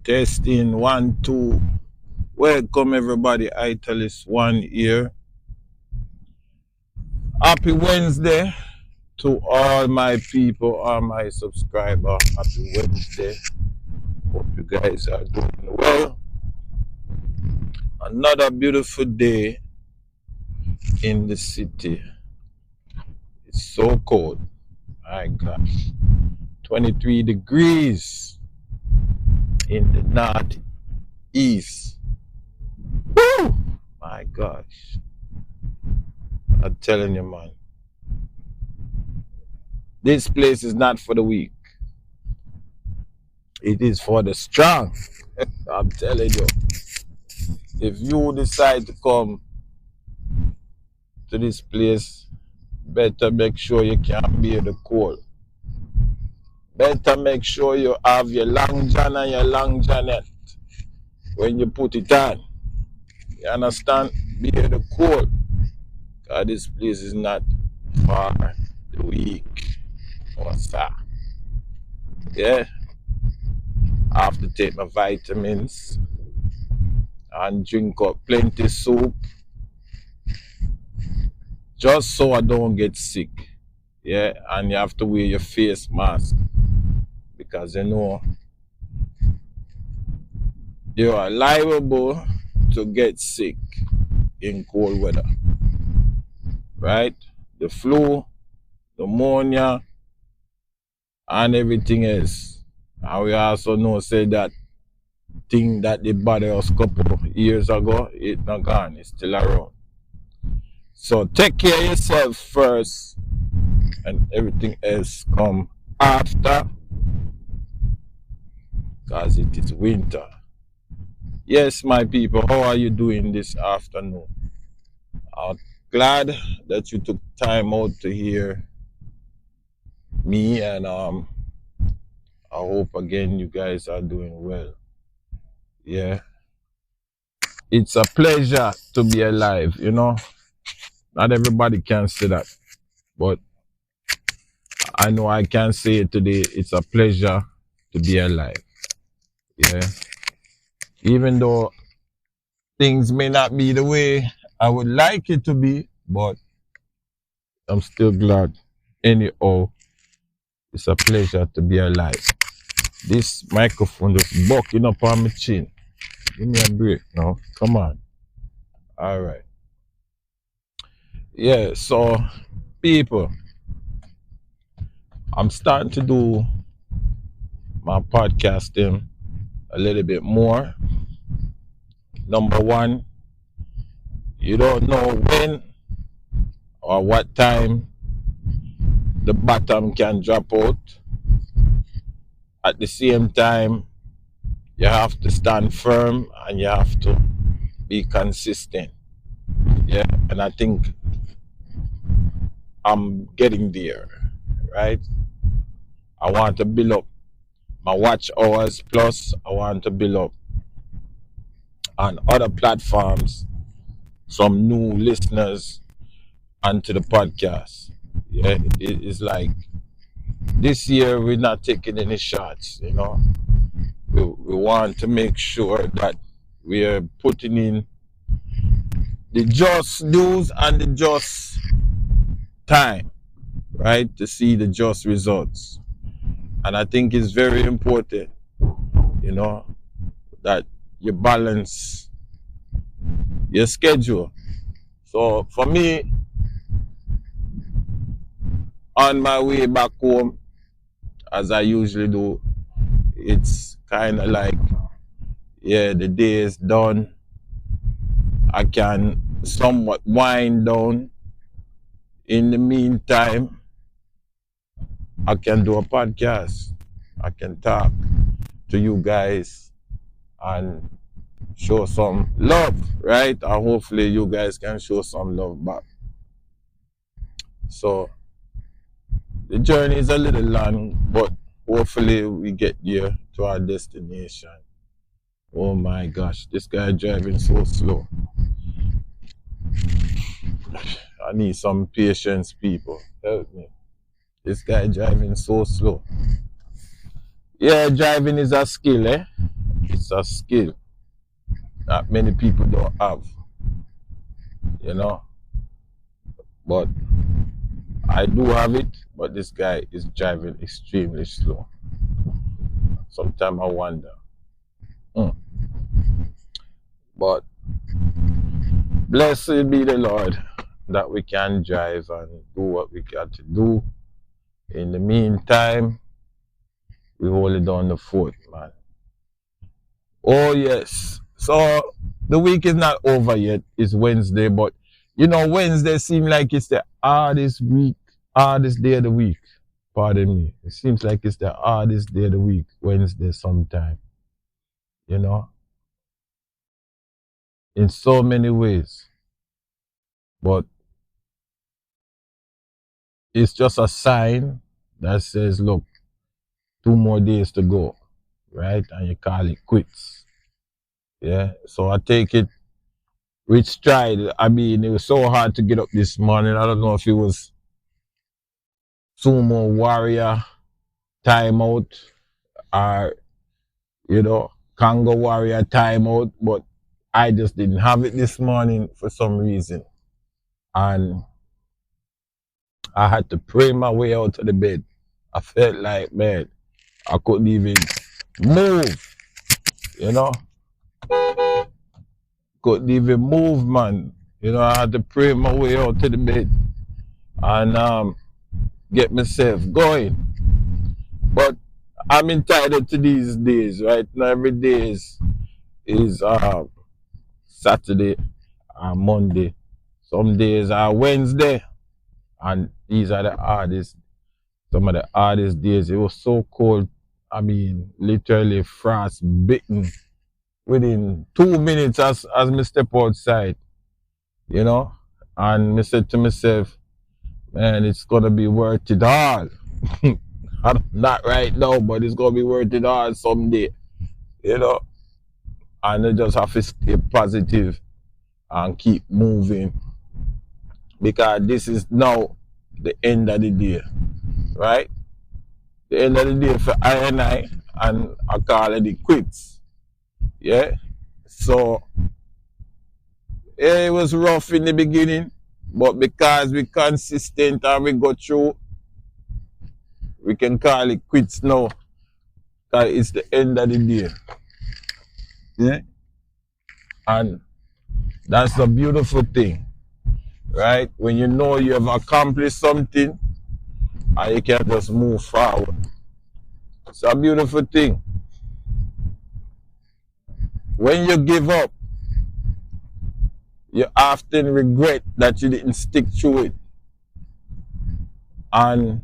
Testing 1, 2. Welcome everybody. Italist 1 here. Happy Wednesday to all my people, all my subscribers. Happy Wednesday. Hope you guys are doing well. Another beautiful day in the city. It's so cold. My gosh. 23 degrees in the northeast. Woo! My gosh. I'm telling you, man. This place is not for the weak. It is for the strong. I'm telling you. If you decide to come to this place, better make sure you can bear the cold. Better make sure you have your long john and your long johnette when you put it on. You understand? Bear the cold. Because this place is not for the weak. Oh, sir. Yeah. I have to take my vitamins and drink up plenty soup just so I don't get sick. Yeah, and you have to wear your face mask because you know you are liable to get sick in cold weather. Right? The flu, pneumonia, and everything else. And we also know say that thing that they bother us a couple of years ago, it's not gone, it's still around. So take care of yourself first and everything else come after, because it is winter. Yes, my people, how are you doing this afternoon? I'm glad that you took time out to hear me, and I hope again you guys are doing well. Yeah. It's a pleasure to be alive, you know. Not everybody can say that, but I know I can say it today. It's a pleasure to be alive. Yeah. Even though things may not be the way I would like it to be, but I'm still glad. Anyhow, it's a pleasure to be alive. This microphone just bucking up on my chin. Give me a break now. Come on. All right. Yeah, so people, I'm starting to do my podcasting a little bit more. Number one, you don't know when or what time the bottom can drop out. At the same time, you have to stand firm and you have to be consistent. Yeah, and I think I'm getting there, right? I want to build up my watch hours, plus I want to build up on other platforms some new listeners onto the podcast. Yeah, it's like this year we're not taking any shots, you know. We want to make sure that we are putting in the just news and the just time, right, to see the just results. And I think it's very important, you know, that you balance your schedule. So for me, on my way back home, as I usually do, it's kind of like, yeah, the day is done. I can somewhat wind down. In the meantime, I can do a podcast. I can talk to you guys and show some love, right? And hopefully you guys can show some love back. So the journey is a little long, but hopefully we get there to our destination. Oh my gosh, this guy driving so slow. I need some patience, people. Help me. This guy driving so slow. Yeah, driving is a skill, eh? just a skill that many people don't have, you know. But I do have it, but this guy is driving extremely slow. Sometimes I wonder. But blessed be the Lord that we can drive and do what we got to do. In the meantime, we hold it down the fort, man. Oh yes. So the week is not over yet. It's Wednesday, but you know, Wednesday seems like it's the hardest day of the week. Pardon me. It seems like it's the hardest day of the week, Wednesday sometime. You know? In so many ways. But it's just a sign that says, look, 2 more days to go. Right? And you call it quits. Yeah. So I take it with stride. I mean, it was so hard to get up this morning. I don't know if it was Sumo Warrior timeout or, you know, Congo Warrior timeout, but I just didn't have it this morning for some reason. And I had to pray my way out of the bed. I felt like, man, I couldn't even move, you know. Couldn't even move, man. You know, I had to pray my way out to the bed and get myself going. But I'm entitled to these days, right? Now every day is Saturday and Monday. Some days are Wednesday, and these are the hardest, some of the hardest days. It was so cold. I mean, literally frost bitten within 2 minutes as me step outside, you know. And I said to myself, man, it's gonna be worth it all. Not right now, but it's gonna be worth it all someday, you know. And I just have to stay positive and keep moving, because this is now the end of the day, right? The end of the day for I and I call it quits. Yeah. So it was rough in the beginning, but because we're consistent and we go through, we can call it quits now, because it's the end of the day. Yeah. And that's a beautiful thing, right? When you know you have accomplished something and you can just move forward. It's a beautiful thing. When you give up, you often regret that you didn't stick to it. And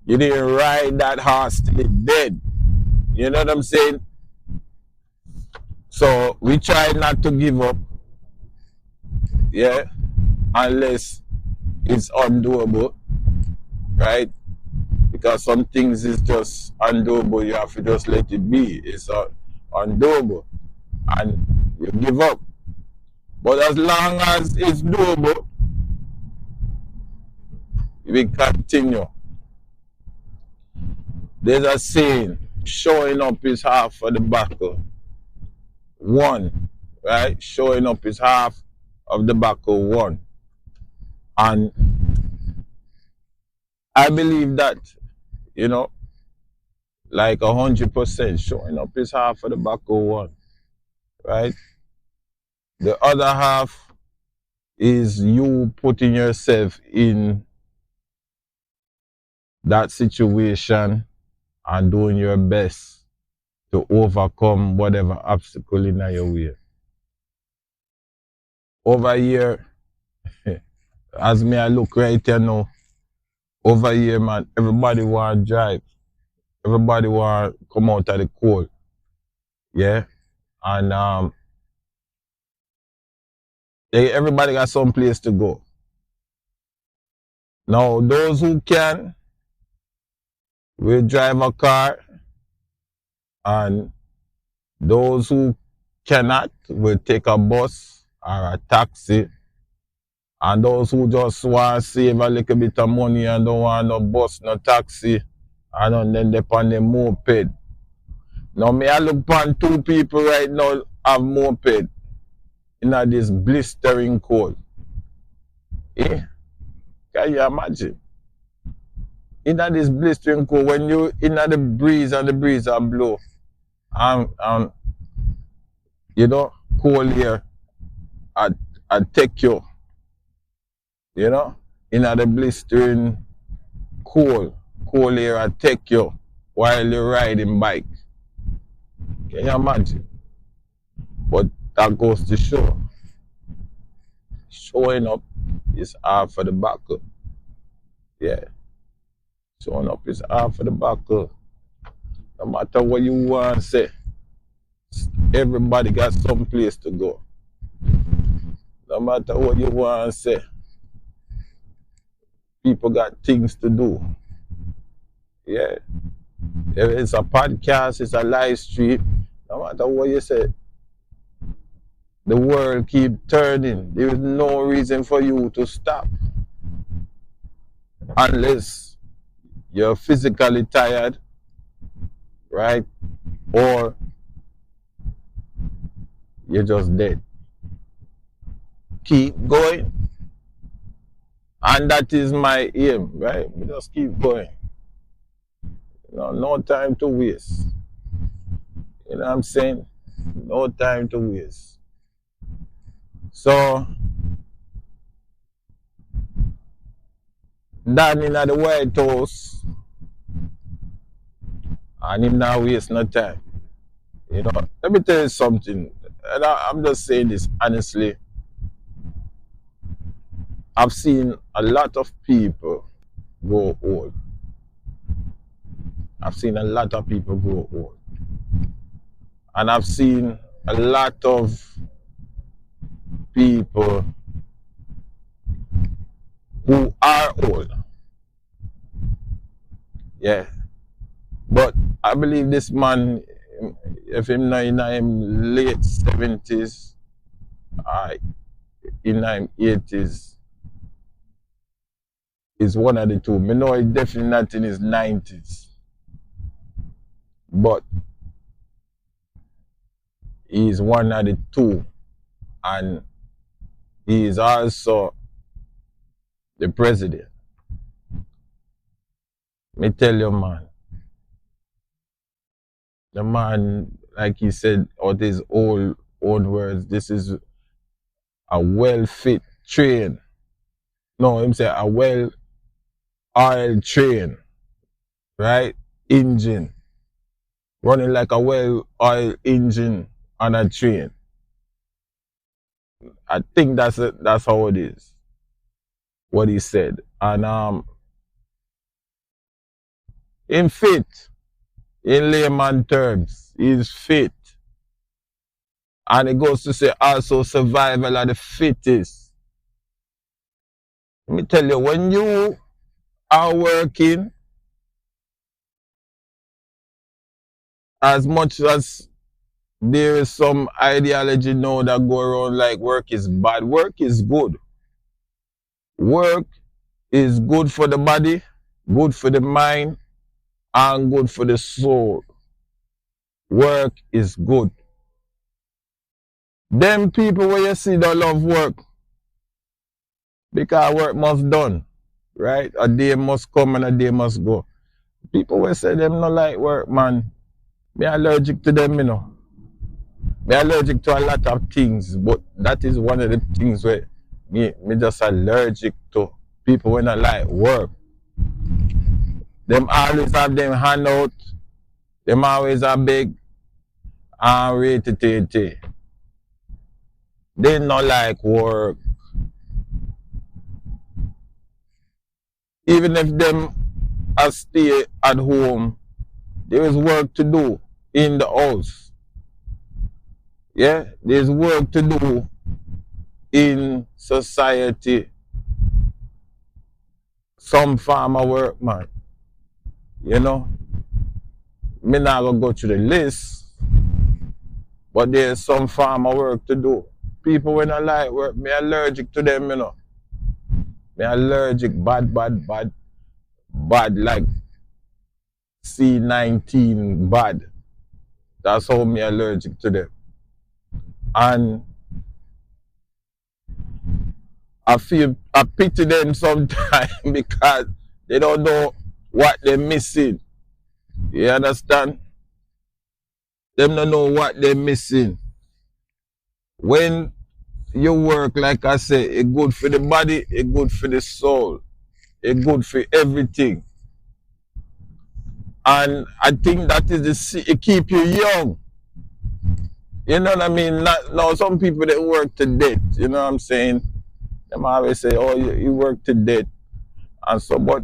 you didn't ride that horse till it dead. You know what I'm saying? So we try not to give up. Yeah. Unless it's undoable. Right? Because some things is just undoable. You have to just let it be. It's undoable. And you give up. But as long as it's doable, we continue. There's a saying, showing up is half of the battle. One, right? Showing up is half of the battle, one. And I believe that, you know, like 100%, showing up is half of the battle, one, right? The other half is you putting yourself in that situation and doing your best to overcome whatever obstacle in your way. Over here, as me I look right here now, over here, man, everybody want to drive. Everybody want to come out of the cold. Yeah? And everybody got some place to go. Now, those who can will drive a car, and those who cannot will take a bus or a taxi, and those who just want to save a little bit of money and don't want no bus, no taxi, and then they on the moped, Now me I look upon two people right now have moped in this blistering cold. Eh? Can you imagine? In this blistering cold, when you in the breeze and the breeze are blow, and you know, cold air I take you, you know, in the blistering cold air I take you while you're riding bike. Can you imagine? But that goes to show. Showing up is hard for the backer. Yeah. Showing up is hard for the backer. No matter what you want to say, everybody got some place to go. No matter what you want to say, people got things to do. Yeah. If it's a podcast, it's a live stream, no matter what you say, the world keep turning. There is no reason for you to stop. Unless you're physically tired, right? Or you're just dead. Keep going. And that is my aim, right? We just keep going. You know, no time to waste. You know what I'm saying? No time to waste. So, Dan in the White House, and him not waste no time. You know, let me tell you something. And I'm just saying this honestly. I've seen a lot of people grow old. I've seen a lot of people grow old. And I've seen a lot of people who are old. Yeah. But I believe this man, if him not in him late 70s, in him 80s, is one of the two. Me know he's definitely not in his 90s. But he's one of the two. And he is also the president. Me tell you, man. The man, like he said, out his own words, this is a well-fit train. No, him say a well-oiled train, right? Engine. Running like a well-oiled engine on a train. I think that's how it is. What he said. And in fit, in layman terms, he's fit. And it goes to say also survival of the fittest. Let me tell you, when you are working, as much as there is some ideology now that go around like work is bad, work is good. Work is good for the body, good for the mind, and good for the soul. Work is good. Them people where you see that love work, because work must done, right? A day must come and a day must go. People will say them not like work, man. Me allergic to them, you know. Me allergic to a lot of things, but that is one of the things where me just allergic to. People when I like work. Them always have them hand out. Them always are big and rate. They not like work. Even if them are stay at home, there is work to do in the house. Yeah, there's work to do in society. Some farmer work, man. You know, me not gonna go through the list, but there's some farmer work to do. People when I like work, me allergic to them, you know. Me allergic bad like C19 bad. That's how me allergic to them. And I pity them sometimes because they don't know what they're missing. You understand? Them don't know what they're missing. When you work, like I say, it's good for the body, it's good for the soul, it's good for everything. And I think that is it keep you young. You know what I mean? Now some people that work to death, you know what I'm saying? Them always say, oh, you work to death. And so, but,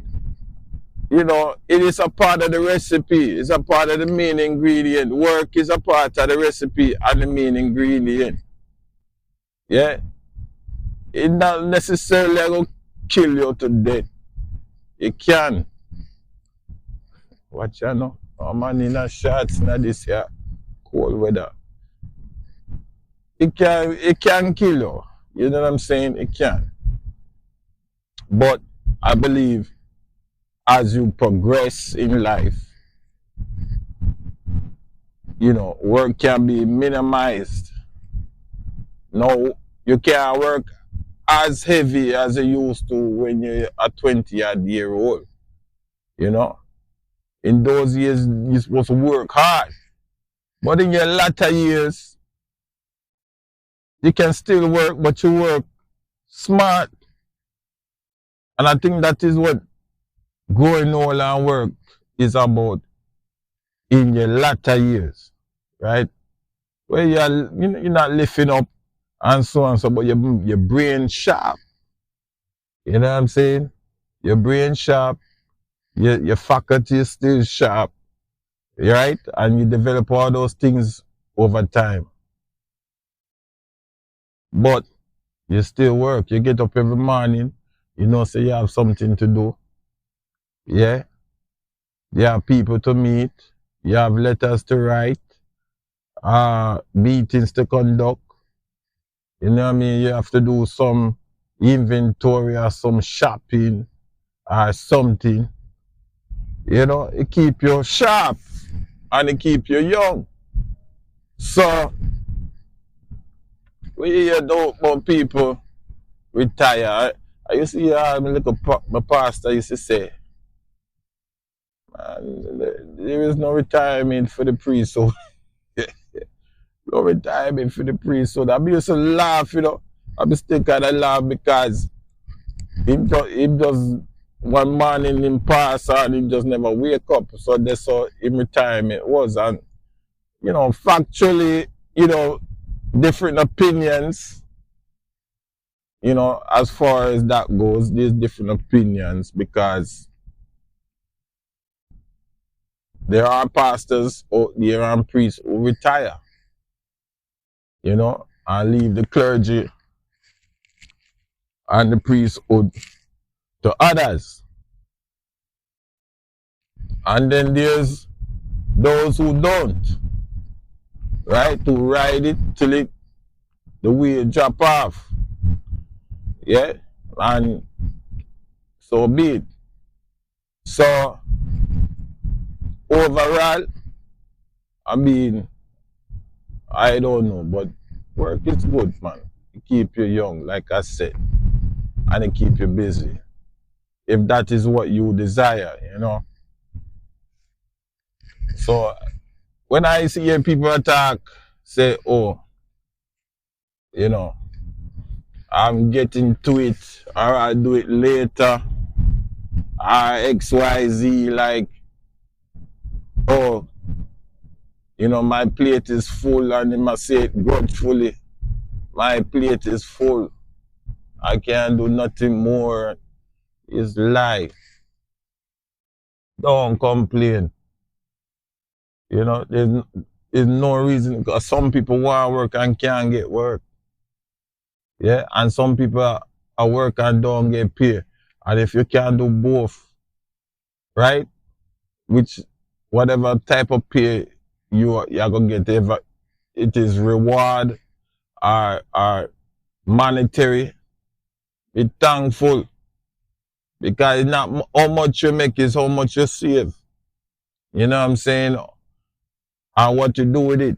you know, it is a part of the recipe. It's a part of the main ingredient. Work is a part of the recipe and the main ingredient. Yeah? It not necessarily going to kill you to death. It can. Watch out now. Oh man, in a shots in this here cold weather. It can kill you. You know what I'm saying? It can. But I believe as you progress in life, you know, work can be minimized. No, you can't work as heavy as you used to when you're a 20-odd-year-old. You know? In those years, you're supposed to work hard. But in your latter years, you can still work, but you work smart. And I think that is what growing old and work is about in your latter years, right? Where you're not lifting up and so on, so, but your brain sharp. You know what I'm saying? Your brain sharp, your faculty is still sharp, right? And you develop all those things over time. But you still work. You get up every morning, you know, say you have something to do. Yeah? You have people to meet. You have letters to write. Meetings to conduct. You know what I mean? You have to do some inventory or some shopping or something. You know, it keep you sharp and it keep you young. So, when you hear about people retire, I used to hear my pastor used to say, man, there is no retirement for the priesthood. No retirement for the priesthood. I used to laugh, you know. I be still kind of laugh because him just one morning him pass and him just never wake up. So that's how him retirement was. And, you know, factually, you know, different opinions, you know, as far as that goes, there's different opinions because there are pastors or there are priests who retire, you know, and leave the clergy and the priesthood to others. And then there's those who don't, right? To ride it till the wheel drop off. Yeah? And so be it. So, overall, I mean, I don't know, but work is good, man. It keep you young, like I said, and it keep you busy. If that is what you desire, you know. So, when I hear people talk, say, oh, you know, I'm getting to it, or I'll do it later, or XYZ, like, oh, you know, my plate is full, and they must say it grudgefully. My plate is full. I can't do nothing more. It's life. Don't complain. You know, there's no reason, because some people want to work and can't get work. Yeah, and some people are work and don't get paid. And if you can't do both, right? Which whatever type of pay you're gonna get, if it is reward or monetary, be thankful. Because it's not how much you make, is how much you save. You know what I'm saying? and what you do with it.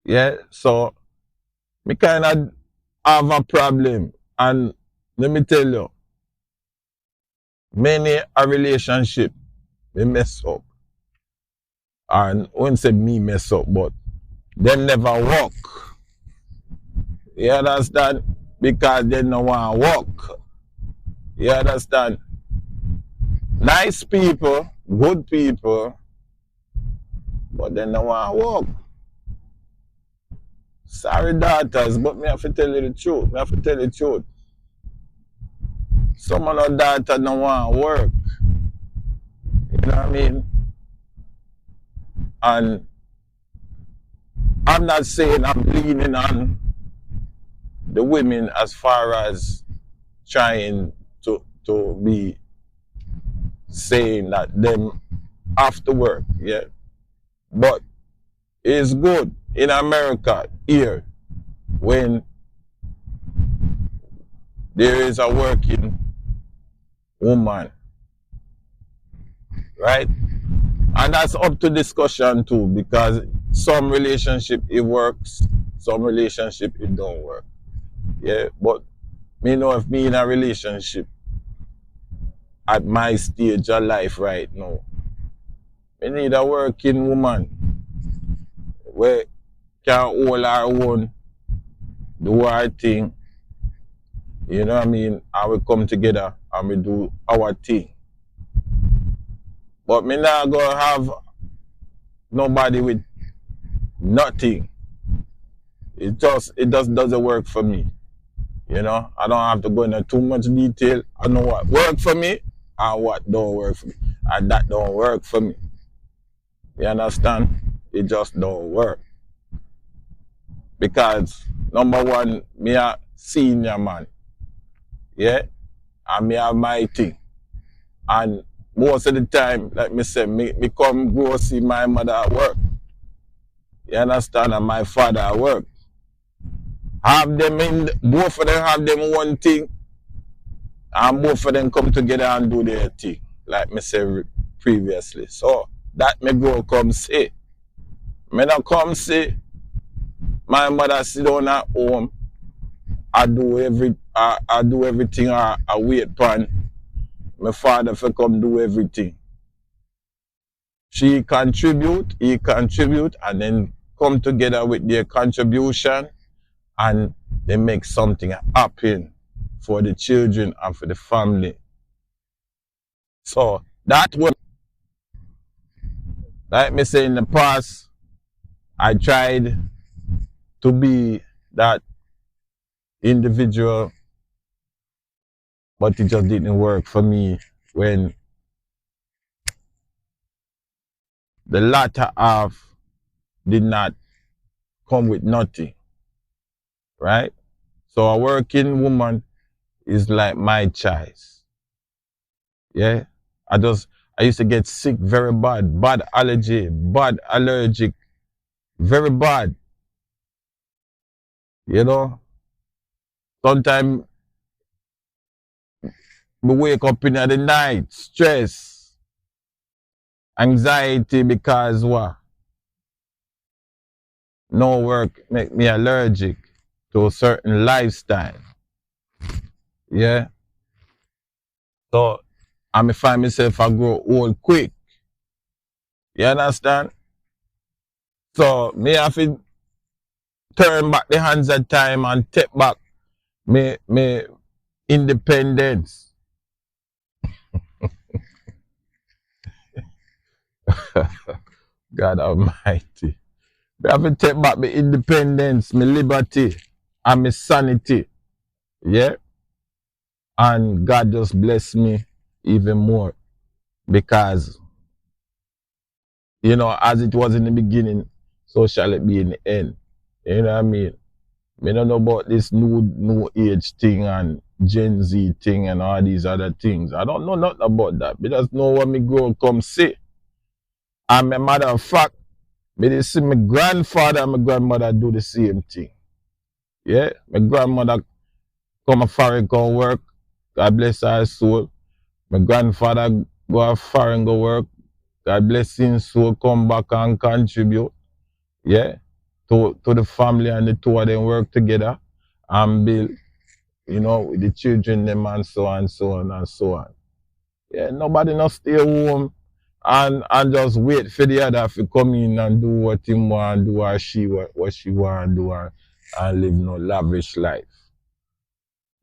Yeah, so me kind of have a problem, and let me tell you, many a relationship they mess up, and I wouldn't say me mess up, but them never work. You understand? Because they no want to work. You understand? Nice people, good people, but they no want to work. Sorry, daughters, but me have to tell you the truth. Me have to tell you the truth. Some of our daughters don't want to work. You know what I mean? And I'm not saying I'm leaning on the women as far as trying to be saying that them have to work, yeah. But it's good in America here when there is a working woman, right? And that's up to discussion too, because some relationship it works, some relationship it don't work. Yeah, but me know if me in a relationship at my stage of life right now, me need a working woman where can hold her own, do her thing. You know what I mean? And we come together and we do our thing. But me not gonna have nobody with nothing. It just doesn't work for me. You know, I don't have to go into too much detail. I know what work for me and what don't work for me. And that don't work for me. You understand? It just don't work. Because number one, me a senior man. Yeah? And me have my thing. And most of the time, like me say, me come go see my mother at work. You understand? And my father at work. Have them in, both of them have them one thing, and both of them come together and do their thing, like me said previously. So that me go come see. Me not come see my mother sit down at home. I do everything. I wait pan my father for come do everything. She contribute, he contribute, and then come together with their contribution, and they make something happen for the children and for the family. So that was, like me say in the past, I tried to be that individual, but it just didn't work for me when the latter half did not come with nothing, right? So a working woman is like my choice. Yeah, I used to get sick very bad allergy, bad allergic, very bad. You know, sometimes we wake up in the night, stress, anxiety because what? No work make me allergic to a certain lifestyle. Yeah. So I find myself I grow old quick. You understand? So me have to turn back the hands of time and take back me independence. God Almighty. Me have to take back my independence, my liberty, and my sanity. Yeah? And God just bless me even more. Because, you know, as it was in the beginning, so shall it be in the end. You know what I mean? I don't know about this new age thing and Gen Z thing and all these other things. I don't know nothing about that. I just know what me grow come see. And my matter of fact, me dey see my grandfather and my grandmother do the same thing. Yeah? My grandmother come a foreign go work. God bless her soul. My grandfather go a foreign go work. God bless him soul come back and contribute, yeah, to the family, and the two of them work together and build, with the children them and so on, so on and so on. Yeah, nobody not stay home and just wait for the other to come in and do what him want do, or she what she want do, and live no lavish life.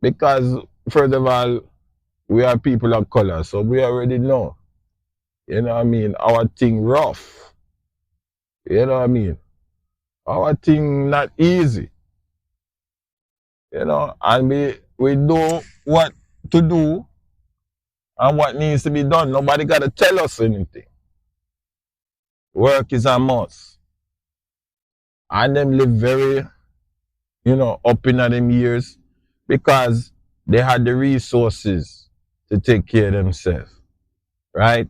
Because first of all, we are people of color, so we already know. You know what I mean? Our thing rough. You know what I mean? Our thing not easy. And we know what to do and what needs to be done. Nobody gotta tell us anything. Work is a must. And them live very, up in them years because they had the resources to take care of themselves. Right?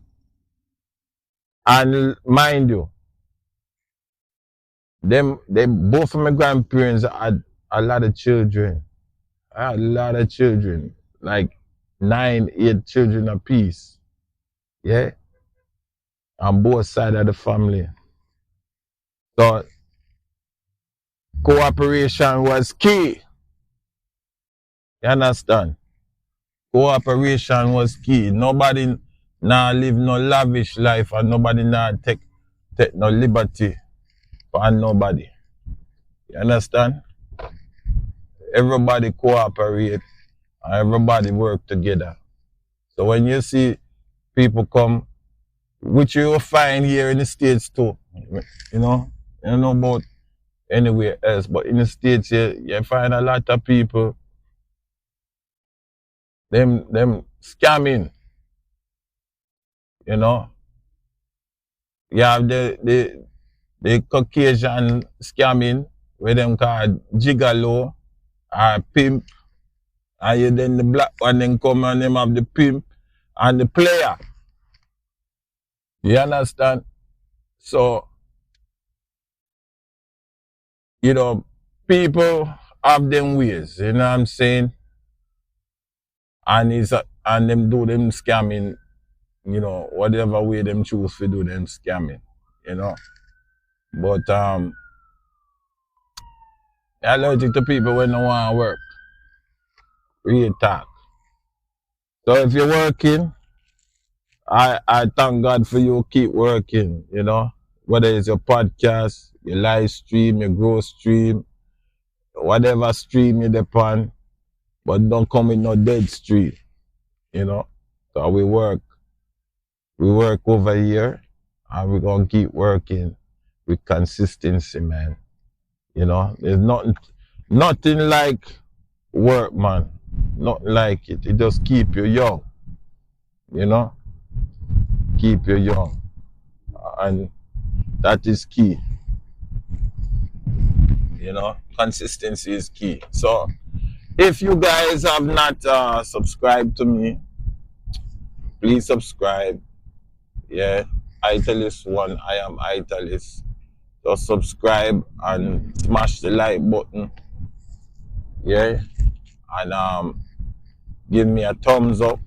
And mind you, they both of my grandparents had a lot of children. I had a lot of children, like 9, 8 children apiece. Yeah, on both sides of the family. So cooperation was key. You understand? Cooperation was key. Nobody now live no lavish life, and nobody now take no liberty for nobody. You understand? Everybody cooperate and everybody work together. So when you see people come, which you will find here in the States too, you don't know about anywhere else, but in the States you find a lot of people, them scamming, You have the Caucasian scamming, where them called gigolo or pimp, and then the black one then come and them have the pimp and the player. You understand? So, people have them ways, you know what I'm saying? And them do them scamming, whatever way them choose to do them scamming, But I'm allergic to people when they want to work. Real talk. So if you're working, I thank God for you. Keep working, Whether it's your podcast, your live stream, your growth stream, whatever stream you're upon, but don't come with no dead stream, So we work over here, and we're gonna keep working with consistency, man. There's nothing like work, man. Not like it. It just keep you young, Keep you young, and that is key. Consistency is key. So if you guys have not subscribed to me, please subscribe. Yeah, Italist1. I am Italist. Just subscribe and smash the like button. Yeah, and give me a thumbs up